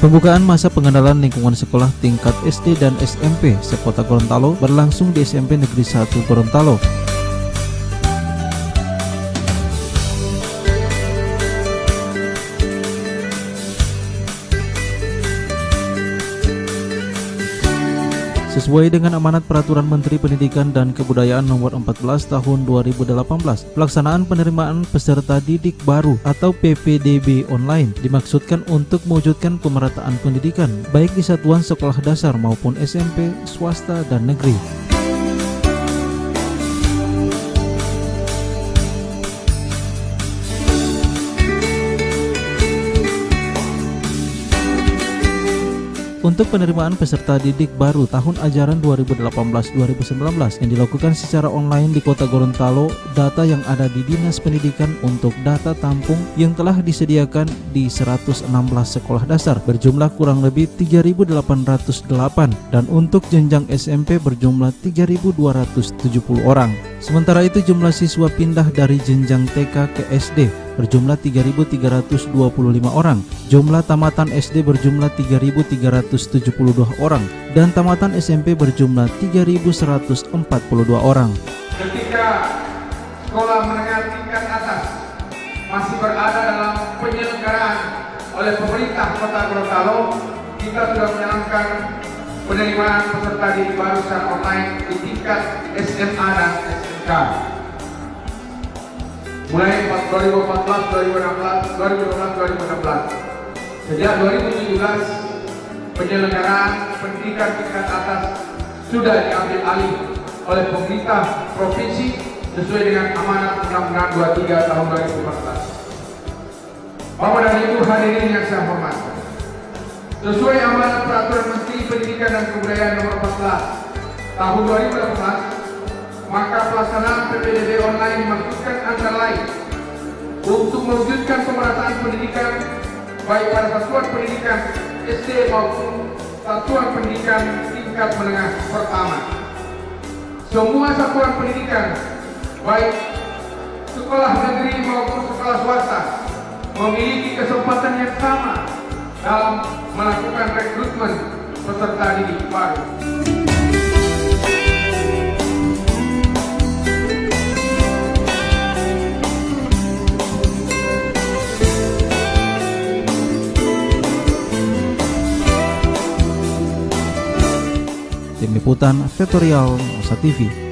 Pembukaan masa pengenalan lingkungan sekolah tingkat SD dan SMP sekota Gorontalo berlangsung di SMP Negeri 1 Gorontalo. Sesuai dengan amanat Peraturan Menteri Pendidikan dan Kebudayaan Nomor 14 Tahun 2018, pelaksanaan penerimaan peserta didik baru atau PPDB online dimaksudkan untuk mewujudkan pemerataan pendidikan baik di satuan sekolah dasar maupun SMP, swasta, dan negeri. Untuk penerimaan peserta didik baru tahun ajaran 2018-2019 yang dilakukan secara online di Kota Gorontalo, data yang ada di Dinas Pendidikan untuk data tampung yang telah disediakan di 116 sekolah dasar berjumlah kurang lebih 3.808 dan untuk jenjang SMP berjumlah 3.270 orang. Sementara itu jumlah siswa pindah dari jenjang TK ke SD berjumlah 3.325 orang, jumlah tamatan SD berjumlah 3.372 orang, dan tamatan SMP berjumlah 3.142 orang. Ketika sekolah menengah tingkat atas masih berada dalam penyelenggaraan oleh pemerintah Kota Gorontalo, kita sudah menjalankan penerimaan peserta didik baru secara online di tingkat SMA dan SMK. Mulai 2014, 2016, 2016. Sejak 2017, penyelenggaraan pendidikan tingkat atas sudah diambil alih oleh pemerintah provinsi sesuai dengan amanat Undang-Undang 23 tahun 2014. Bapak dan Ibu hadirin yang saya hormati, sesuai amanat Peraturan Menteri Pendidikan dan Kebudayaan Nomor 14 tahun 2018, maka pelaksanaan PPDB online dimaksudkan antara lain untuk mewujudkan pemerataan pendidikan baik pada satuan pendidikan SD maupun satuan pendidikan tingkat menengah pertama. Semua satuan pendidikan baik sekolah negeri maupun sekolah swasta memiliki kesempatan yang sama dalam melakukan rekrutmen peserta didik baru. Tim Liputan Vetorial Nusa TV.